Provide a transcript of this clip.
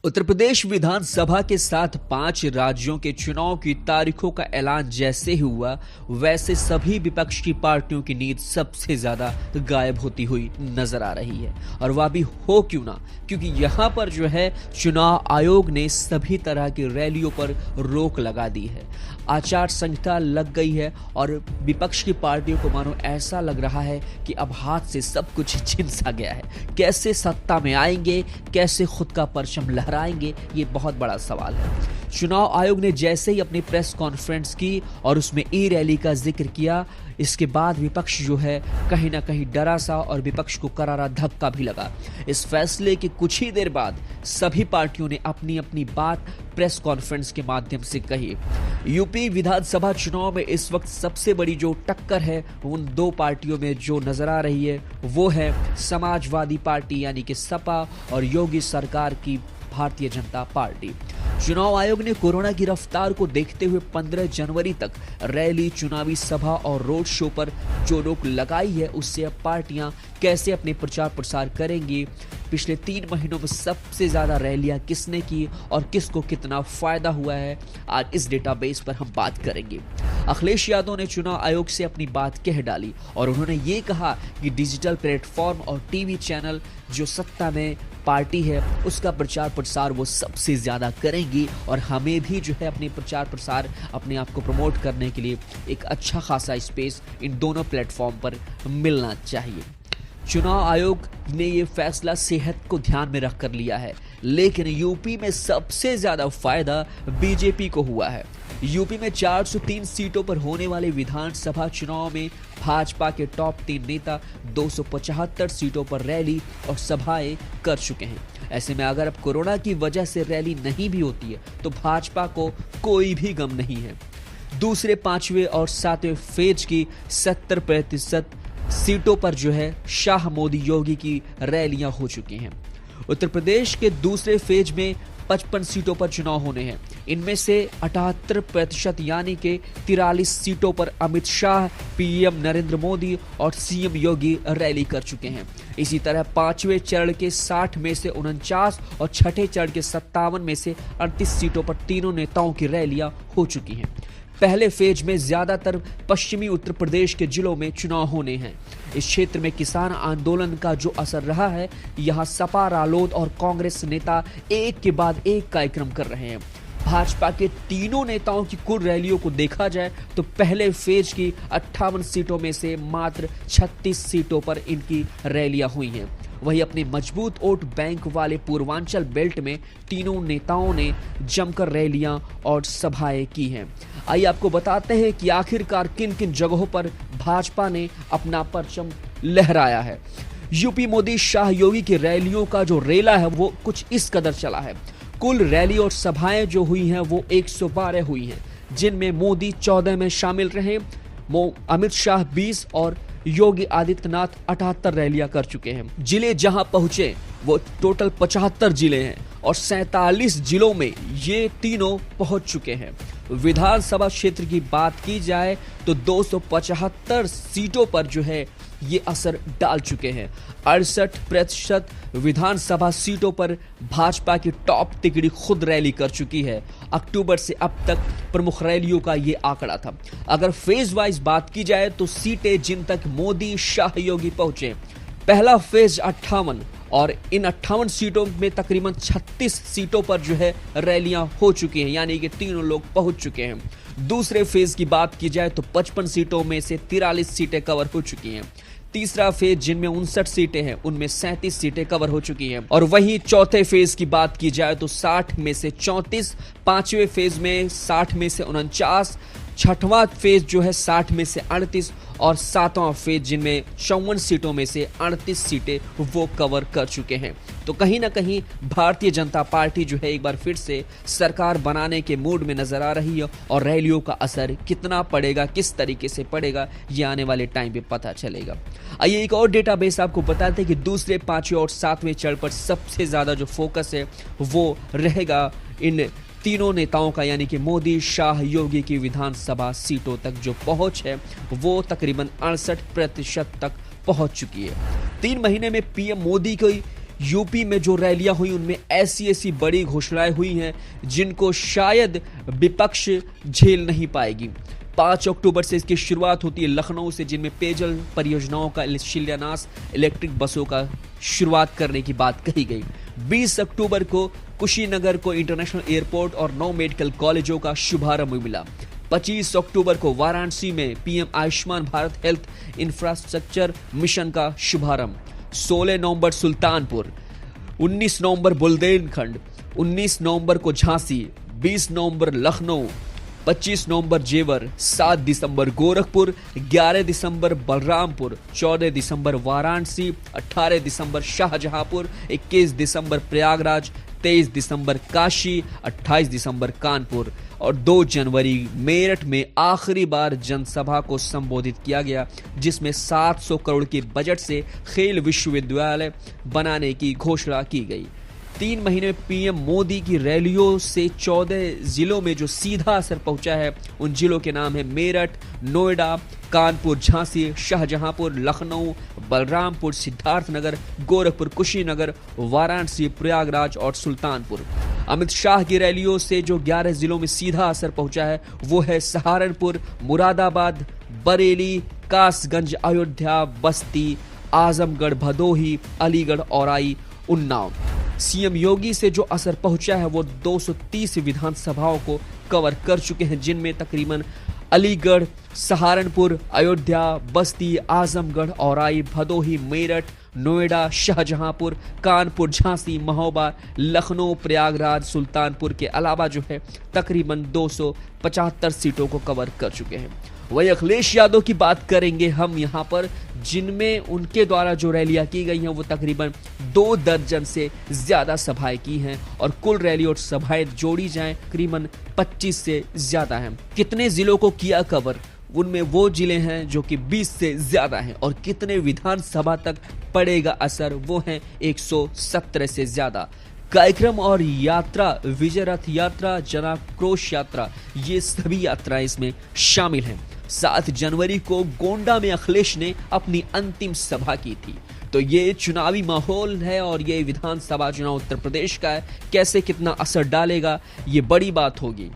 उत्तर प्रदेश विधानसभा के साथ 5 राज्यों के चुनाव की तारीखों का ऐलान जैसे ही हुआ, वैसे सभी विपक्ष की पार्टियों की नींद सबसे ज्यादा गायब होती हुई नजर आ रही है। और वह भी हो क्यों ना, क्योंकि यहाँ पर जो है चुनाव आयोग ने सभी तरह की रैलियों पर रोक लगा दी है। आचार संहिता लग गई है और विपक्ष की पार्टियों को मानो ऐसा लग रहा है कि अब हाथ से सब कुछ छीन सा गया है। कैसे सत्ता में आएंगे, कैसे खुद का परचम लहराएंगे, ये बहुत बड़ा सवाल है। चुनाव आयोग ने जैसे ही अपनी प्रेस कॉन्फ्रेंस की और उसमें ई रैली का जिक्र किया, इसके बाद विपक्ष जो है कहीं ना कहीं डरा सा और विपक्ष को करारा धक्का भी लगा। इस फैसले के कुछ ही देर बाद सभी पार्टियों ने अपनी अपनी बात प्रेस कॉन्फ्रेंस के माध्यम से कही। यूपी विधानसभा चुनाव में इस वक्त सबसे बड़ी जो टक्कर है उन दो पार्टियों में जो नजर आ रही है वो है समाजवादी पार्टी यानी कि सपा और योगी सरकार की भारतीय जनता पार्टी। चुनाव आयोग ने कोरोना की रफ्तार को देखते हुए 15 जनवरी तक रैली, चुनावी सभा और रोड शो पर जो रोक लगाई है, उससे अब पार्टियां कैसे अपने प्रचार प्रसार करेंगी, पिछले 3 महीनों में सबसे ज्यादा रैलियां किसने की और किसको कितना फायदा हुआ है, आज इस डेटाबेस पर हम बात करेंगे। अखिलेश यादव ने चुनाव आयोग से अपनी बात कह डाली और उन्होंने ये कहा कि डिजिटल प्लेटफॉर्म और टीवी चैनल जो सत्ता में पार्टी है उसका प्रचार प्रसार वो सबसे ज्यादा करेंगी और हमें भी जो है अपने प्रचार प्रसार, अपने आप को प्रमोट करने के लिए एक अच्छा खासा स्पेस इन दोनों प्लेटफॉर्म पर मिलना चाहिए। चुनाव आयोग ने ये फैसला सेहत को ध्यान में रखकर लिया है, लेकिन यूपी में सबसे ज्यादा फायदा बीजेपी को हुआ है। यूपी में 403 सीटों पर होने वाले विधानसभा चुनाव में भाजपा के टॉप 3 नेता 275 सीटों पर रैली और सभाएं कर चुके हैं। ऐसे में अगर अब कोरोना की वजह से रैली नहीं भी होती है तो भाजपा को कोई भी गम नहीं है। दूसरे, 5वें और 7वें फेज की 70% सीटों पर जो है शाह, मोदी, योगी की रैलियां हो चुकी हैं। उत्तर प्रदेश के दूसरे फेज में 55 सीटों पर चुनाव होने हैं। इनमें से 78% यानी कि 43 सीटों पर अमित शाह, पीएम नरेंद्र मोदी और सीएम योगी रैली कर चुके हैं। इसी तरह 5वें चरण के 60 में से 49 और छठे चरण के 57 में से 38 सीटों पर तीनों नेताओं की रैलियां हो चुकी हैं। पहले फेज में ज्यादातर पश्चिमी उत्तर प्रदेश के जिलों में चुनाव होने हैं। इस क्षेत्र में किसान आंदोलन का जो असर रहा है, यहाँ सपा, रालोद और कांग्रेस नेता एक के बाद एक कार्यक्रम कर रहे हैं। भाजपा के तीनों नेताओं की कुल रैलियों को देखा जाए तो पहले फेज की 58 सीटों में से मात्र 36 सीटों पर इनकी रैलियां हुई हैं। वहीं अपने मजबूत वोट बैंक वाले पूर्वांचल बेल्ट में तीनों नेताओं ने जमकर रैलियां और सभाएं की हैं। आइए आपको बताते हैं कि आखिरकार किन किन जगहों पर भाजपा ने अपना परचम लहराया है। यूपी मोदी शाह योगी की रैलियों का जो रेला है वो कुछ इस कदर चला है। कुल रैली और सभाएं जो हुई हैं वो 112 हुई हैं, जिनमें मोदी 14 में शामिल रहे, अमित शाह 20 और योगी आदित्यनाथ 78 रैलियां कर चुके हैं। जिले जहां पहुंचे वो टोटल 75 जिले हैं और 47 जिलों में ये तीनों पहुंच चुके हैं। विधानसभा क्षेत्र की बात की जाए तो 275 सीटों पर जो है ये असर डाल चुके हैं। 68% विधानसभा सीटों पर भाजपा की टॉप तिकड़ी खुद रैली कर चुकी है। अक्टूबर से अब तक प्रमुख रैलियों का ये आंकड़ा था। अगर फेज वाइज बात की जाए तो सीटें जिन तक मोदी, शाह, योगी पहुंचे, पहला फेज 58 और इन 58 सीटों में तकरीबन 36 सीटों पर जो है रैलियां हो चुकी हैं, यानी कि तीनों लोग पहुंच चुके हैं। दूसरे फेज की बात की जाए तो 55 सीटों में से 43 सीटें कवर हो चुकी हैं। तीसरा फेज जिनमें 59 सीटें हैं उनमें 37 सीटें कवर हो चुकी हैं। और वहीं चौथे फेज की बात की जाए तो 60 में से 34, 5वें फेज में 60 में से 49, छठवां फेज जो है 60 में से 38 और 7वां फेज जिनमें 54 सीटों में से 38 सीटें वो कवर कर चुके हैं। तो कहीं ना कहीं भारतीय जनता पार्टी जो है एक बार फिर से सरकार बनाने के मूड में नजर आ रही है और रैलियों का असर कितना पड़ेगा, किस तरीके से पड़ेगा, ये आने वाले टाइम पे पता चलेगा। आइए एक और डेटाबेस आपको बताते हैं कि दूसरे, 5वें और 7वें चरण पर सबसे ज्यादा जो फोकस है वो रहेगा इन तीनों नेताओं का, यानी कि मोदी, शाह, योगी की विधानसभा सीटों तक जो पहुंच है वो तकरीबन 68% तक पहुंच चुकी है। 3 महीने में पीएम मोदी की यूपी में जो रैलियां हुई उनमें ऐसी ऐसी बड़ी घोषणाएं हुई हैं जिनको शायद विपक्ष झेल नहीं पाएगी। 5 अक्टूबर से इसकी शुरुआत होती है लखनऊ से, जिनमें पेयजल परियोजनाओं का शिलान्यास, इलेक्ट्रिक बसों का शुरुआत करने की बात कही गई। 20 अक्टूबर को कुशीनगर को इंटरनेशनल एयरपोर्ट और 9 मेडिकल कॉलेजों का शुभारंभ मिला। 25 अक्टूबर को वाराणसी में PM Ayushman Bharat health infrastructure mission का शुभारंभ। 16 नवंबर सुल्तानपुर, 19 नवंबर बुंदेलखंड, 19 नवंबर को झांसी, 20 नवंबर लखनऊ, 25 नवंबर जेवर, 7 दिसंबर गोरखपुर, 11 दिसंबर बलरामपुर, 14 दिसंबर वाराणसी, 18 दिसंबर शाहजहांपुर, 21 दिसंबर प्रयागराज, 23 दिसंबर काशी, 28 दिसंबर कानपुर और 2 जनवरी मेरठ में आखिरी बार जनसभा को संबोधित किया गया, जिसमें 700 करोड़ के बजट से खेल विश्वविद्यालय बनाने की घोषणा की गई। 3 महीने में पीएम मोदी की रैलियों से 14 जिलों में जो सीधा असर पहुंचा है, उन जिलों के नाम है मेरठ, नोएडा, कानपुर, झांसी, शाहजहांपुर, लखनऊ, बलरामपुर, सिद्धार्थनगर, गोरखपुर, कुशीनगर, वाराणसी, प्रयागराज और सुल्तानपुर। अमित शाह की रैलियों से जो 11 जिलों में सीधा असर पहुंचा है वो है सहारनपुर, मुरादाबाद, बरेली, कासगंज, अयोध्या, बस्ती, आजमगढ़, भदोही, अलीगढ़, औराई, उन्नाव। सीएम योगी से जो असर पहुंचा है वो 230 विधानसभाओं को कवर कर चुके हैं, जिनमें तकरीबन अलीगढ़, सहारनपुर, अयोध्या, बस्ती, आजमगढ़, औराई, भदोही, मेरठ, नोएडा, शाहजहांपुर, कानपुर, झांसी, महोबा, लखनऊ, प्रयागराज, सुल्तानपुर के अलावा जो है तकरीबन 275 सीटों को कवर कर चुके हैं। वही अखिलेश यादव की बात करेंगे हम यहाँ पर, जिनमें उनके द्वारा जो रैलियां की गई हैं वो तकरीबन 2 दर्जन से ज्यादा सभाएं की हैं और कुल रैली और सभाएं जोड़ी जाएं तकरीबन 25 से ज्यादा हैं। कितने जिलों को किया कवर, उनमें वो जिले हैं जो कि 20 से ज्यादा हैं और कितने विधानसभा तक पड़ेगा असर, वो हैं 117 से ज्यादा। कार्यक्रम और यात्रा, विजय रथ यात्रा, जनाक्रोश यात्रा, ये सभी यात्राएं इसमें शामिल हैं। 7 जनवरी को गोंडा में अखिलेश ने अपनी अंतिम सभा की थी। तो ये चुनावी माहौल है और ये विधानसभा चुनाव उत्तर प्रदेश का है, कैसे कितना असर डालेगा ये बड़ी बात होगी।